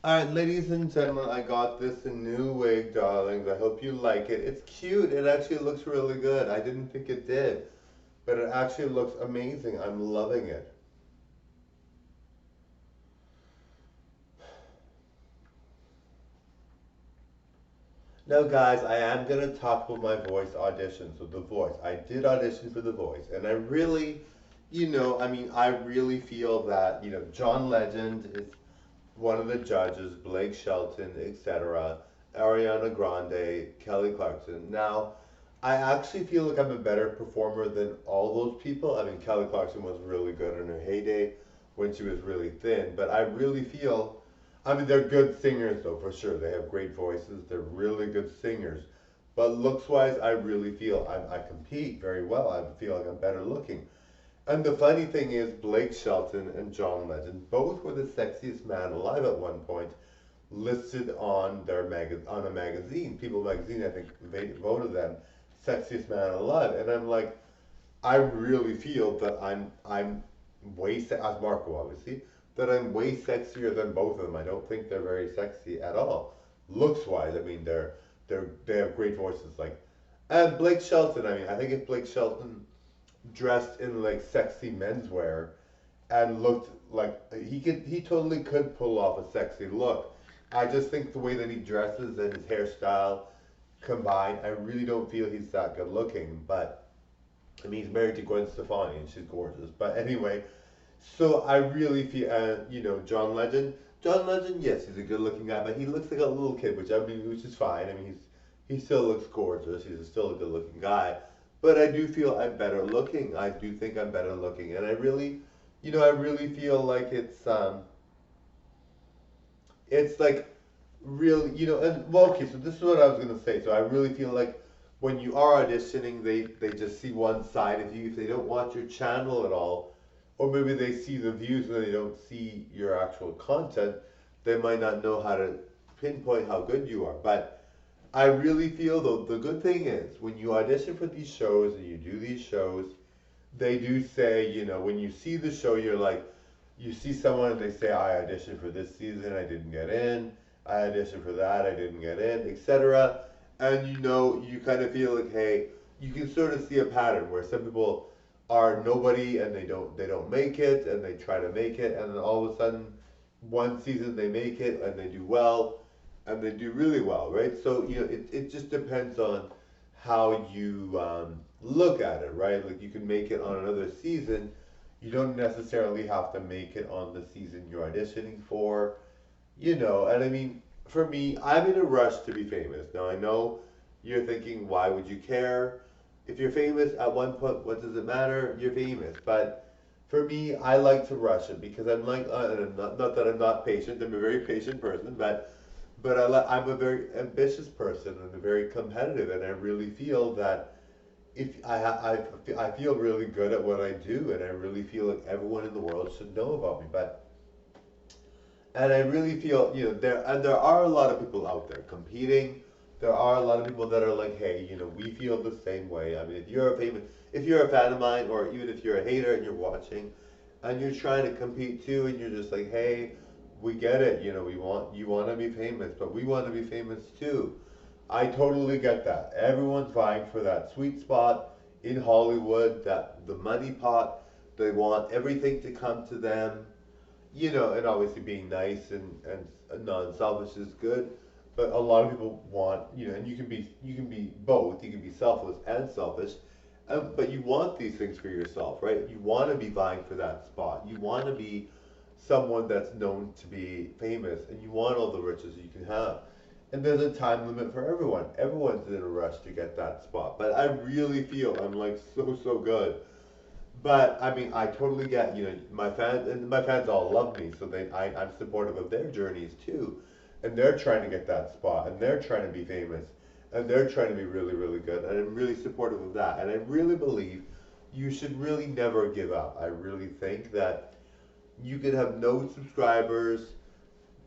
Alright, ladies and gentlemen, I got this new wig, darlings. I hope you like it. It's cute. It actually looks really good. I didn't think it did, but it actually looks amazing. I'm loving it. Now, guys, I am going to talk about my voice auditions with The Voice. I did audition for The Voice, and I really, I really feel that, John Legend is one of the judges, Blake Shelton, etc., Ariana Grande, Kelly Clarkson. Now, I actually feel like I'm a better performer than all those people. I mean, Kelly Clarkson was really good in her heyday when she was really thin, but I really feel, I mean, they're good singers though, for sure. They have great voices. They're really good singers. But looks wise, I really feel I compete very well. I feel like I'm better looking. And the funny thing is, Blake Shelton and John Legend both were the sexiest man alive at one point, listed on their on a magazine. People magazine, I think, voted them sexiest man alive. And I'm like, I really feel that I'm as Marco obviously, that I'm way sexier than both of them. I don't think they're very sexy at all. Looks wise, I mean they have great voices. Like, and Blake Shelton, I mean, I think if Blake Shelton dressed in like sexy menswear and looked like he totally could pull off a sexy look. I just think the way that he dresses and his hairstyle combined, I really don't feel he's that good looking. But I mean, he's married to Gwen Stefani and she's gorgeous. But anyway, so I really feel, John Legend. John Legend, yes, he's a good looking guy, but he looks like a little kid, which is fine. I mean, he still looks gorgeous. He's still a good looking guy. But I do feel I'm better looking. I do think I'm better looking, and I really feel like it's like really, and well, okay, so this is what I was gonna say. So I really feel like when you are auditioning, they just see one side of you. If they don't watch your channel at all, or maybe they see the views and they don't see your actual content, they might not know how to pinpoint how good you are. But I really feel though the good thing is when you audition for these shows and you do these shows, they do say, when you see the show, you're like, you see someone and they say, I auditioned for this season, I didn't get in. I auditioned for that, I didn't get in, etc. And you kind of feel like, hey, you can sort of see a pattern where some people are nobody and they don't make it and they try to make it and then all of a sudden one season they make it and they do well and they do really well, right? So it just depends on how you look at it, right? Like you can make it on another season. You don't necessarily have to make it on the season you're auditioning for, and I mean, for me, I'm in a rush to be famous. Now, I know you're thinking, why would you care? If you're famous at one point, what does it matter? You're famous. But for me, I like to rush it because I'm like, and not that I'm not patient, I'm a very patient person, but I'm a very ambitious person and a very competitive, and I really feel that if I feel really good at what I do, and I really feel like everyone in the world should know about me. And I really feel, there are a lot of people out there competing. There are a lot of people that are like, hey, we feel the same way. I mean, if you're a fan of mine, or even if you're a hater and you're watching, and you're trying to compete too, and you're just like, hey, we get it. You want to be famous, but we want to be famous too. I totally get that. Everyone's vying for that sweet spot in Hollywood, that the money pot. They want everything to come to them, and obviously being nice and non-selfish is good, but a lot of people want, and you can be both. You can be selfless and selfish, but you want these things for yourself, right? You want to be vying for that spot. You want to be someone that's known to be famous, and you want all the riches you can have. And there's a time limit for everyone. Everyone's in a rush to get that spot. But I really feel I'm like so good, but I mean, I totally get, my fans all love me, so I'm supportive of their journeys too, and they're trying to get that spot, and they're trying to be famous, and they're trying to be really, really good, and I'm really supportive of that, and I really believe you should really never give up. I really think that you can have no subscribers,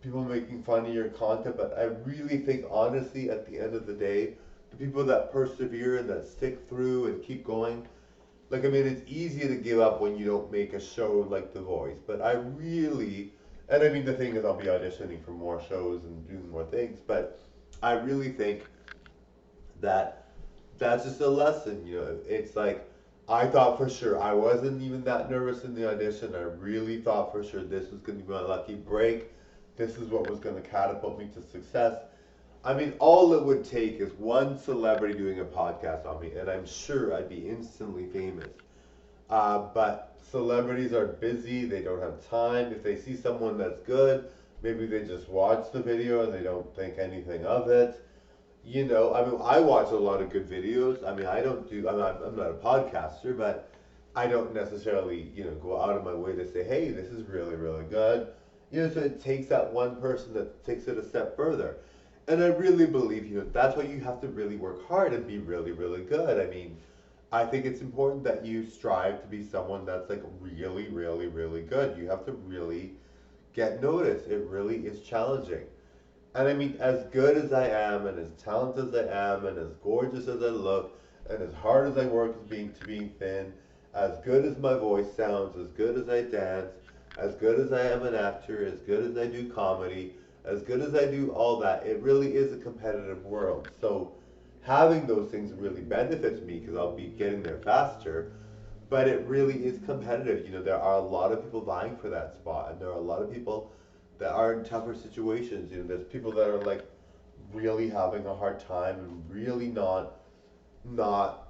people making fun of your content, but I really think honestly, at the end of the day, the people that persevere and that stick through and keep going, like, I mean, it's easy to give up when you don't make a show like The Voice, but I really And I mean, the thing is, I'll be auditioning for more shows and doing more things, but I really think that that's just a lesson, you know. It's like I thought for sure I wasn't even that nervous in the audition. I really thought for sure this was going to be my lucky break. This is what was going to catapult me to success. I mean, all it would take is one celebrity doing a podcast on me, and I'm sure I'd be instantly famous. But celebrities are busy, they don't have time. If they see someone that's good, maybe they just watch the video and they don't think anything of it. You know, I mean, I watch a lot of good videos. I mean, I'm not a podcaster, but I don't necessarily, you know, go out of my way to say, hey, this is really, really good. You know, so it takes that one person that takes it a step further. And I really believe, you know, that's why you have to really work hard and be really, really good. I mean, I think it's important that you strive to be someone that's like really, really, really good. You have to really get noticed. It really is challenging. And I mean, as good as I am, and as talented as I am, and as gorgeous as I look, and as hard as I work as being thin, as good as my voice sounds, as good as I dance, as good as I am an actor, as good as I do comedy, as good as I do all that, it really is a competitive world. So having those things really benefits me because I'll be getting there faster. But it really is competitive. You know, there are a lot of people vying for that spot, and there are a lot of people that are in tougher situations. You know, there's people that are like really having a hard time and really not,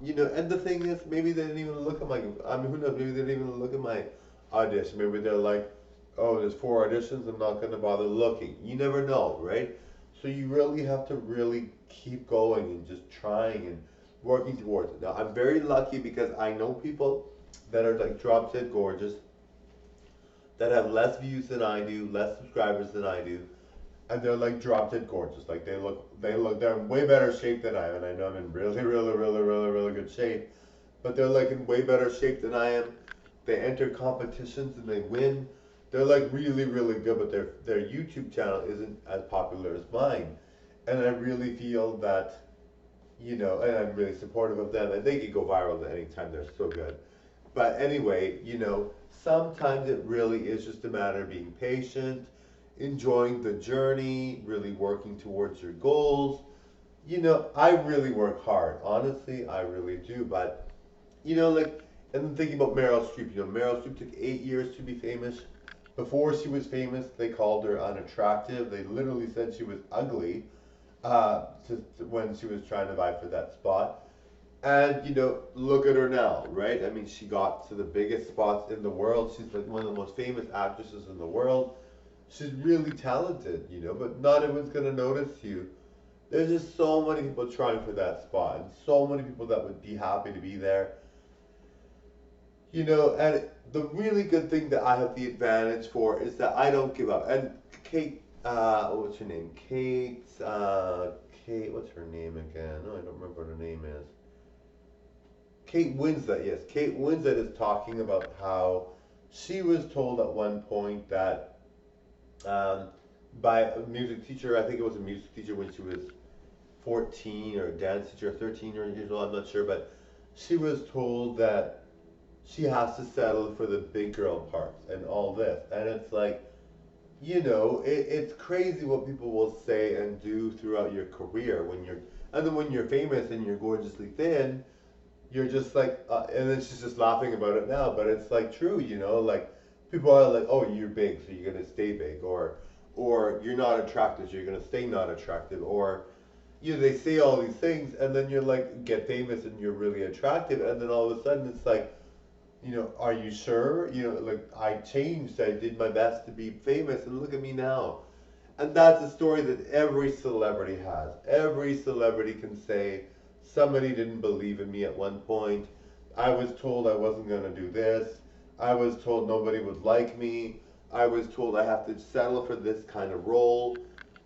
you know. And the thing is, maybe they didn't even look at my. I mean, who knows? Maybe they didn't even look at my audition. Maybe they're like, oh, there's 4 auditions. I'm not gonna bother looking. You never know, right? So you really have to really keep going and just trying and working towards it. Now, I'm very lucky because I know people that are like drop dead gorgeous that have less views than I do, less subscribers than I do, and they're like drop dead gorgeous. Like they're in way better shape than I am, and I know I'm in really, really, really, really, really good shape. But they're like in way better shape than I am. They enter competitions and they win. They're like really, really good, but their YouTube channel isn't as popular as mine. And I really feel that, you know, and I'm really supportive of them, and they could go viral at any time. They're so good. But anyway, you know, sometimes it really is just a matter of being patient, enjoying the journey, really working towards your goals. You know, I really work hard. Honestly, I really do. But, you know, like, and then thinking about Meryl Streep, you know, Meryl Streep took 8 years to be famous. Before she was famous, they called her unattractive. They literally said she was ugly when she was trying to vie for that spot. And you know, look at her now, right? I mean, she got to the biggest spots in the world. She's like one of the most famous actresses in the world. She's really talented, you know, but not everyone's gonna notice you. There's just so many people trying for that spot, and so many people that would be happy to be there. You know, and the really good thing that I have the advantage for is that I don't give up. And Kate, what's her name? Kate, what's her name again? No, I don't remember what her name is. Kate Winslet, yes. Kate Winslet is talking about how she was told at one point that um, by a music teacher, I think it was a music teacher when she was 14 or a dance teacher, 13 years old, I'm not sure, but she was told that she has to settle for the big girl parts and all this. And it's like, you know, it's crazy what people will say and do throughout your career and then when you're famous and you're gorgeously thin, you're just like, and then she's just laughing about it now, but it's like true, you know, like people are like, oh, you're big, so you're gonna stay big, or you're not attractive, so you're gonna stay not attractive, or you know, they say all these things, and then you're like, get famous and you're really attractive, and then all of a sudden it's like, you know, are you sure? You know, like I changed, I did my best to be famous, and look at me now. And that's a story that every celebrity has. Every celebrity can say, somebody didn't believe in me at one point. I was told I wasn't going to do this. I was told nobody would like me. I was told I have to settle for this kind of role.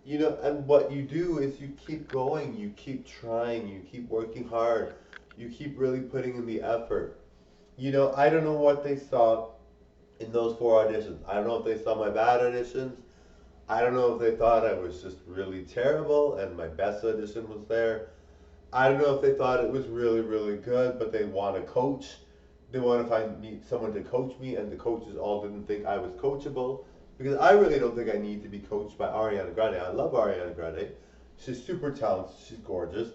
You know, and what you do is you keep going, you keep trying, you keep working hard, you keep really putting in the effort. You know, I don't know what they saw in those 4 auditions. I don't know if they saw my bad auditions. I don't know if they thought I was just really terrible and my best audition was there. I don't know if they thought it was really, really good, but they want a coach. They want to find me someone to coach me, and the coaches all didn't think I was coachable. Because I really don't think I need to be coached by Ariana Grande. I love Ariana Grande. She's super talented. She's gorgeous.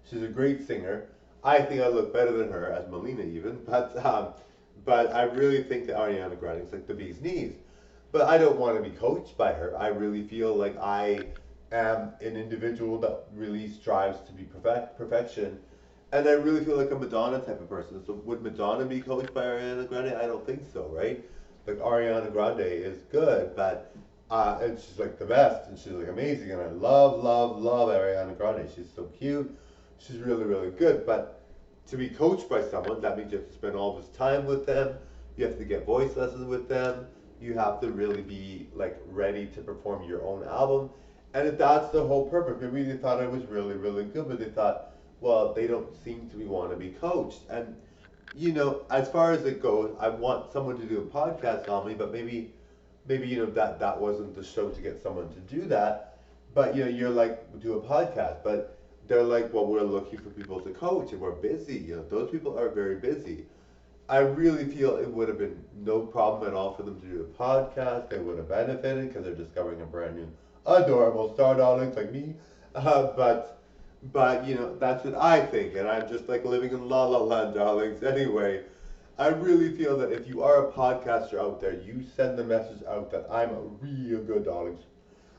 She's a great singer. I think I look better than her as Melina even, but I really think that Ariana Grande is like the bee's knees. But I don't want to be coached by her. I really feel like I am an individual that really strives to be perfection, and I really feel like a Madonna type of person. So would Madonna be coached by Ariana Grande? I don't think so, right? Like Ariana Grande is good, but and she's like the best, and she's like amazing, and I love, love, love Ariana Grande. She's so cute. She's really, really good. But to be coached by someone, that means you have to spend all this time with them. You have to get voice lessons with them. You have to really be like ready to perform your own album. And if that's the whole purpose, maybe they thought I was really, really good, but they thought, well, they don't seem to be want to be coached. And as far as it goes, I want someone to do a podcast on me, but maybe that wasn't the show to get someone to do that. But you're like, do a podcast, but they're like, well, we're looking for people to coach, and we're busy. Those people are very busy. I really feel it would have been no problem at all for them to do a podcast. They would have benefited because they're discovering a brand new, adorable star darlings like me. But that's what I think, and I'm just like living in La La Land, darlings. Anyway, I really feel that if you are a podcaster out there, you send the message out that I'm a real good, darlings.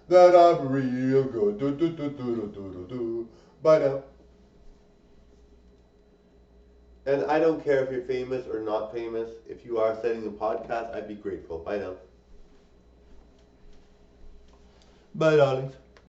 That I'm real good. Do do do do do do do do. Bye now. And I don't care if you're famous or not famous. If you are sending a podcast, I'd be grateful. Bye now. Bye, darlings.